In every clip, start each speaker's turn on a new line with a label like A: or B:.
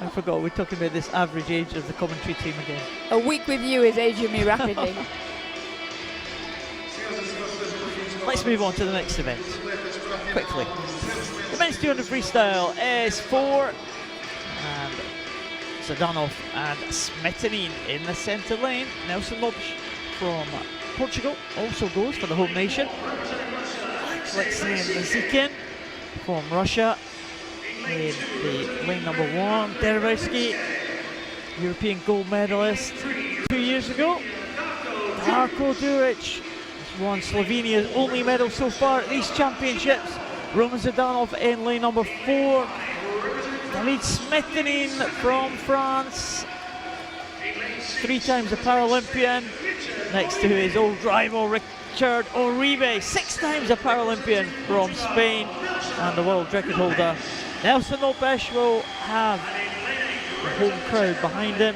A: I forgot we're talking about this average age of the commentary team again.
B: A week with you is aging me rapidly.
A: Let's move on to the next event quickly. The men's 200 freestyle is for ZHDANOV and SMETANINE in the centre lane. Nelson Lopes from Portugal also goes for the home nation. Aleksei and LYZHIKHIN from Russia in the lane number 1. DEREVINSKYI, European gold medalist 2 years ago. Darko DURIC won Slovenia's only medal so far at these championships. Roman ZHDANOV in lane number 4. David SMETANINE from France, 3 times a Paralympian, next to his old rival Richard ORIBE, 6 times a Paralympian from Spain, and the world record holder Nelson Lopes will have the home crowd behind him.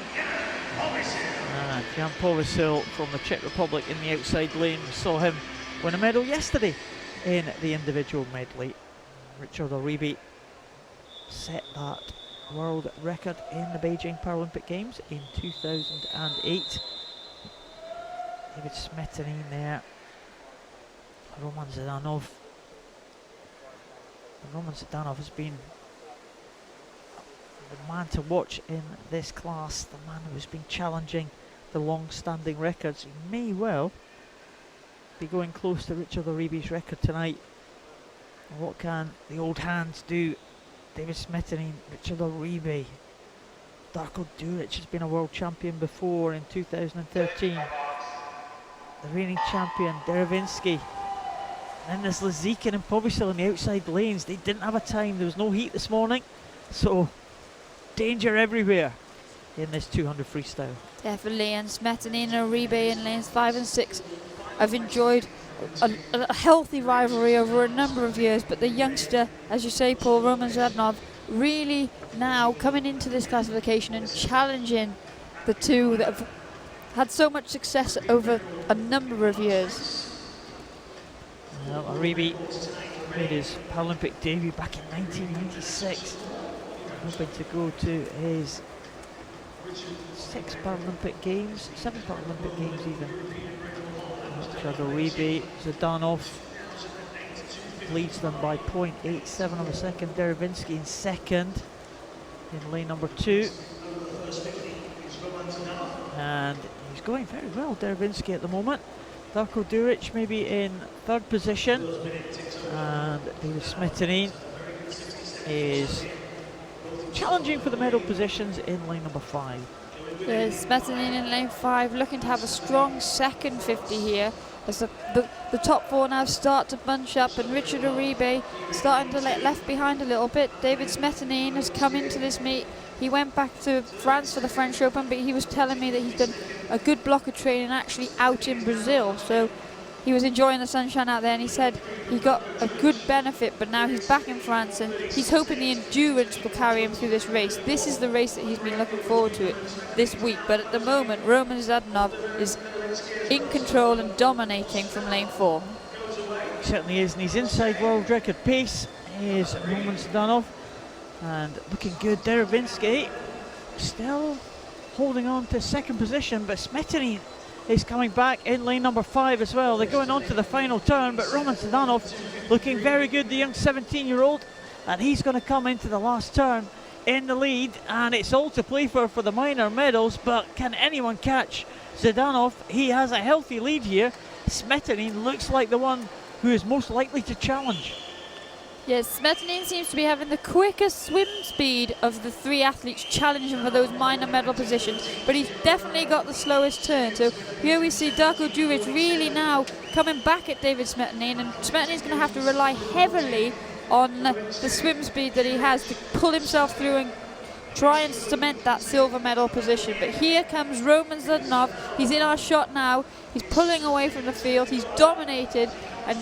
A: And Jan POVYSIL from the Czech Republic in the outside lane. We saw him win a medal yesterday in the individual medley. Richard ORIBE set that world record in the Beijing Paralympic Games in 2008. David SMETANINE there. Roman ZHDANOV. Roman ZHDANOV has been the man to watch in this class, the man who's been challenging the long-standing records. He may well be going close to Richard ORIBE's record tonight. What can the old hands do? David SMETANINE, Richard ORIBE, Darko DURIC has been a world champion before in 2013. The reigning champion, DEREVINSKYI. Then there's LYZHIKHIN and POVYSIL in the outside lanes. They didn't have a time, there was no heat this morning. So, danger everywhere in this 200 freestyle.
B: Definitely, and SMETANINE and ORIBE in lanes 5 and 6. I've enjoyed a healthy rivalry over a number of years, but the youngster, as you say, Paul, Roman ZHDANOV, really now coming into this classification and challenging the two that have had so much success over a number of years.
A: Well, ORIBE made his Paralympic debut back in 1996, hoping to go to his 6 Paralympic Games, 7 Paralympic Games even. Richard ORIBE, ZHDANOV leads them by 0.87 of a second. DEREVINSKYI in second in lane number 2. And he's going very well, DEREVINSKYI at the moment. Darko DURIC maybe in 3rd position. And David SMETANINE is challenging for the medal positions in lane number 5.
B: There's SMETANINE in lane 5, looking to have a strong second 50 here, as the top 4 now start to bunch up, and Richard ORIBE starting to get left behind a little bit. David SMETANINE has come into this meet. He went back to France for the French Open, but he was telling me that he's done a good block of training actually out in Brazil. So he was enjoying the sunshine out there, and he said he got a good benefit, but now he's back in France and he's hoping the endurance will carry him through this race. This is the race that he's been looking forward to this week, but at the moment Roman ZHDANOV is in control and dominating from lane 4.
A: Certainly is, and his inside world record pace is Roman ZHDANOV, and looking good. DEREVINSKYI still holding on to 2nd position, but SMETANINE is coming back in lane number 5 as well. They're going on to the final turn, but Roman ZHDANOV looking very good, the young 17-year-old, and he's going to come into the last turn in the lead, and it's all to play for the minor medals. But can anyone catch ZHDANOV? He has a healthy lead here. SMETANINE looks like the one who is most likely to challenge.
B: Yes, SMETANINE seems to be having the quickest swim speed of the 3 athletes challenging for those minor medal positions, but he's definitely got the slowest turn. So here we see Darko DURIC really now coming back at David SMETANINE, and SMETANINE's going to have to rely heavily on the swim speed that he has to pull himself through and try and cement that silver medal position. But here comes Roman ZHDANOV. He's in our shot now. He's pulling away from the field. He's dominated, and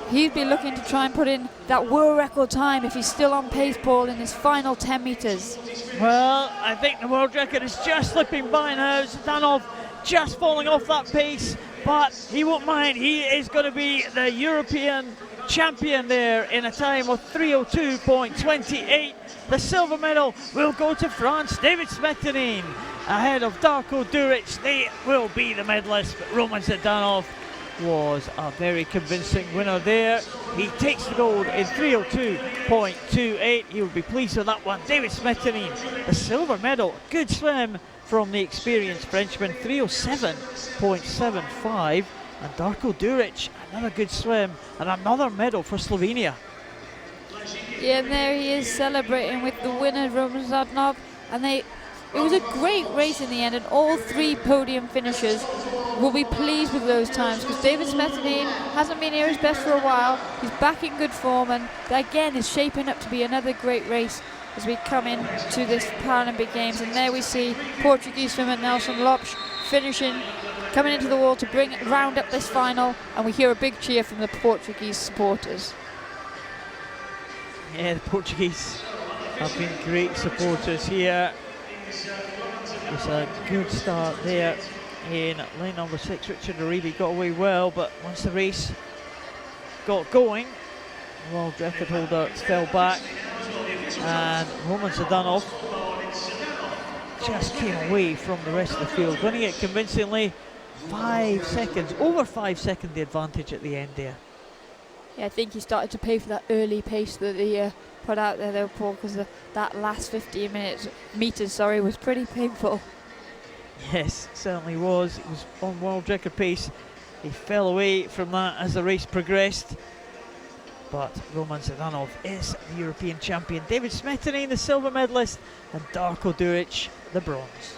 B: he'd be looking to try and put in that world record time if he's still on pace, Paul, in his final 10 metres.
A: Well, I think the world record is just slipping by now. ZHDANOV just falling off that pace, but he won't mind. He is going to be the European champion there in a time of 3:02.28. The silver medal will go to France. David SMETANINE ahead of Darko, DURIC. They will be the medalists, but Roman ZHDANOV was a very convincing winner there. He takes the gold in 3:02.28. He will be pleased with that one. David SMETANINE, the silver medal. Good swim from the experienced Frenchman, 3:07.75. And Darko DURIC, another good swim and another medal for Slovenia.
B: Yeah, and there he is celebrating with the winner, Roman ZHDANOV. And it was a great race in the end, and all three podium finishers will be pleased with those times, because David SMETANINE hasn't been here his best for a while. He's back in good form, and again is shaping up to be another great race as we come into this Paralympic Games. And there we see Portuguese swimmer Nelson Lopes finishing, coming into the wall to round up this final, and we hear a big cheer from the Portuguese supporters.
A: Yeah, the Portuguese have been great supporters here. It's a good start there in lane number 6. Richard ORIBE got away well, but once the race got going, the world record holder fell back, and Roman ZHDANOV just came away from the rest of the field, winning it convincingly. 5 seconds, over 5 second the advantage at the end there.
B: Yeah, I think he started to pay for that early pace that he put out there, though, Paul, because that last 15 meters was pretty painful.
A: Yes, certainly was. It was on world record pace. He fell away from that as the race progressed. But Roman ZHDANOV is the European champion. David SMETANINE, the silver medalist, and Darko DURIC, the bronze.